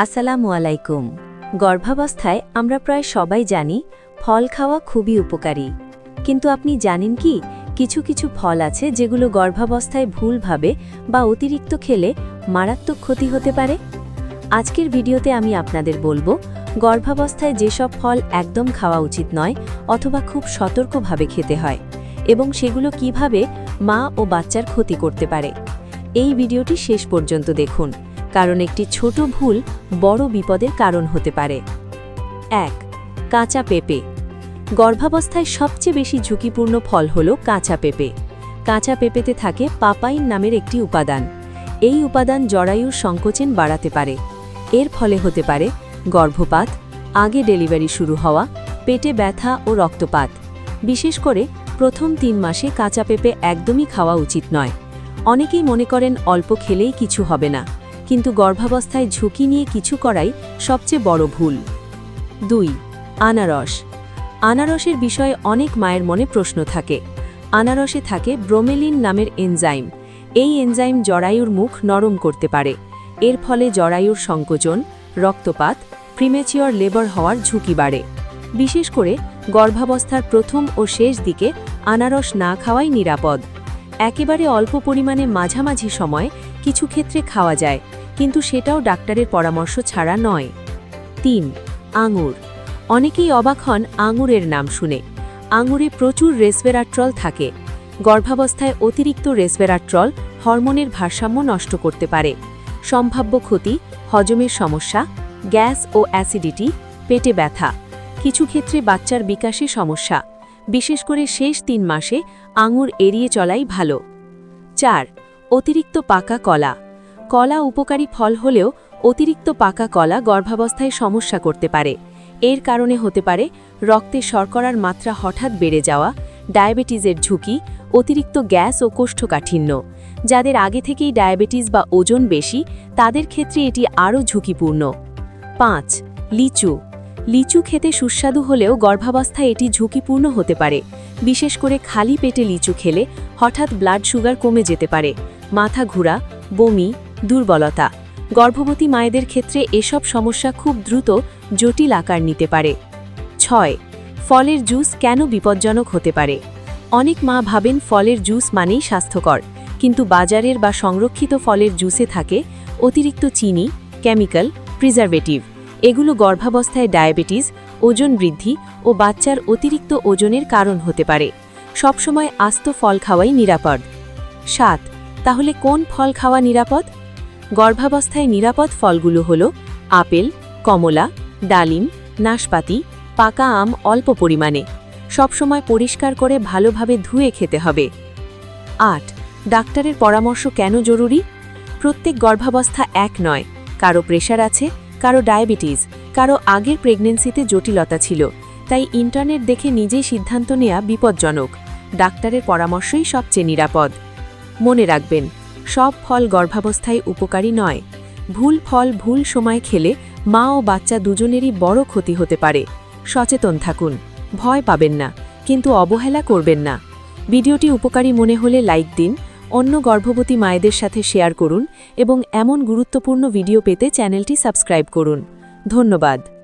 আসসালামু আলাইকুম। গর্ভাবস্থায় আমরা প্রায় সবাই জানি ফল খাওয়া খুবই উপকারী, কিন্তু আপনি জানেন কি কিছু কিছু ফল আছে যেগুলো গর্ভাবস্থায় ভুলভাবে বা অতিরিক্ত খেলে মারাত্মক ক্ষতি হতে পারে। আজকের ভিডিওতে আমি আপনাদের বলবো গর্ভাবস্থায় যেসব ফল একদম খাওয়া উচিত নয় অথবা খুব সতর্কভাবে খেতে হয় এবং সেগুলো কিভাবে মা ও বাচ্চার ক্ষতি করতে পারে। এই ভিডিওটি শেষ পর্যন্ত দেখুন, কারণ একটি ছোট ভুল বড় বিপদের কারণ হতে পারে। ১. কাঁচা পেঁপে। গর্ভাবস্থায় সবচেয়ে বেশি ঝুঁকিপূর্ণ ফল হল কাঁচা পেঁপে। কাঁচা পেঁপেতে থাকে পাপাইন নামের একটি উপাদান। এই উপাদান জরায়ুর সংকোচন বাড়াতে পারে। এর ফলে হতে পারে গর্ভপাত, আগে ডেলিভারি শুরু হওয়া, পেটে ব্যথা ও রক্তপাত। বিশেষ করে প্রথম ৩ মাসে কাঁচা পেঁপে একদমই খাওয়া উচিত নয়। অনেকেই মনে করেন অল্প খেলেই কিছু হবে না, কিন্তু গর্ভাবস্থায় ঝুঁকি নিয়ে কিছু করাই সবচেয়ে বড় ভুল। ২. আনারস। আনারসের বিষয়ে অনেক মায়ের মনে প্রশ্ন থাকে। আনারসে থাকে ব্রোমেলিন নামের এনজাইম। এই এনজাইম জরায়ুর মুখ নরম করতে পারে। এর ফলে জরায়ুর সংকোচন, রক্তপাত, প্রিমেচিওর লেবার হওয়ার ঝুঁকি বাড়ে। বিশেষ করে গর্ভাবস্থার প্রথম ও শেষ দিকে আনারস না খাওয়াই নিরাপদ। একেবারে অল্প পরিমাণে মাঝামাঝি সময় কিছু ক্ষেত্রে খাওয়া যায়, কিন্তু সেটাও ডাক্তারের পরামর্শ ছাড়া নয়। ৩. আঙুর। অনেকেই অবাক হন আঙুরের নাম শুনে। আঙুরে প্রচুর রেসভেরাট্রল থাকে। গর্ভাবস্থায় অতিরিক্ত রেসভেরাট্রল হরমোনের ভারসাম্য নষ্ট করতে পারে। সম্ভাব্য ক্ষতি: হজমের সমস্যা, গ্যাস ও অ্যাসিডিটি, পেটে ব্যথা। কিছু ক্ষেত্রে বাচ্চার বিকাশে সমস্যা। বিশেষ করে শেষ ৩ মাসে আঙুর এড়িয়ে চলাই ভালো। ৪. অতিরিক্ত পাকা কলা। কলা উপকারী ফল হলেও অতিরিক্ত পাকা কলা গর্ভাবস্থায় সমস্যা করতে পারে। এর কারণে হতে পারে রক্তে শর্করার মাত্রা হঠাৎ বেড়ে যাওয়া, ডায়াবেটিসের ঝুঁকি, অতিরিক্ত গ্যাস ও কোষ্ঠকাঠিন্য। যাদের আগে থেকেই ডায়াবেটিস বা ওজন বেশি, তাদের ক্ষেত্রে এটি আরও ঝুঁকিপূর্ণ। ৫. লিচু। লিচু খেতে সুস্বাদু হলেও গর্ভাবস্থায় এটি ঝুঁকিপূর্ণ হতে পারে। বিশেষ করে খালি পেটে লিচু খেলে হঠাৎ ব্লাড সুগার কমে যেতে পারে, মাথা ঘোরা, বমি, দুর্বলতা। গর্ভবতী মায়েদের ক্ষেত্রে এসব সমস্যা খুব দ্রুত জটিল আকার নিতে পারে। ৬. ফলের জুস কেন বিপজ্জনক হতে পারে? অনেক মা ভাবেন ফলের জুস মানেই স্বাস্থ্যকর, কিন্তু বাজারের বা সংরক্ষিত ফলের জুসে থাকে অতিরিক্ত চিনি, কেমিক্যাল, প্রিজারভেটিভ। এগুলো গর্ভাবস্থায় ডায়াবেটিস, ওজন বৃদ্ধি ও বাচ্চার অতিরিক্ত ওজনের কারণ হতে পারে। সবসময় আস্ত ফল খাওয়াই নিরাপদ। ৭. তাহলে কোন ফল খাওয়া নিরাপদ? গর্ভাবস্থায় নিরাপদ ফলগুলো হল আপেল, কমলা, ডালিম, নাশপাতি, পাকা আম অল্প পরিমাণে। সবসময় পরিষ্কার করে ভালোভাবে ধুয়ে খেতে হবে। ৮. ডাক্তারের পরামর্শ কেন জরুরি? প্রত্যেক গর্ভাবস্থা এক নয়। কারো প্রেশার আছে, কারো ডায়াবেটিস, কারো আগের প্রেগন্যান্সিতে জটিলতা ছিল। তাই ইন্টারনেট দেখে নিজেই সিদ্ধান্ত নেওয়া বিপজ্জনক। ডাক্তারের পরামর্শই সবচেয়ে নিরাপদ। মনে রাখবেন, সব ফল গর্ভাবস্থায় উপকারী নয়। ভুল ফল ভুল সময় খেলে মা ও বাচ্চা দুজনেরই বড় ক্ষতি হতে পারে। সচেতন থাকুন, ভয় পাবেন না, কিন্তু অবহেলা করবেন না। ভিডিওটি উপকারী মনে হলে লাইক দিন, অন্য গর্ভবতী মায়েদের সাথে শেয়ার করুন এবং এমন গুরুত্বপূর্ণ ভিডিও পেতে চ্যানেলটি সাবস্ক্রাইব করুন। ধন্যবাদ।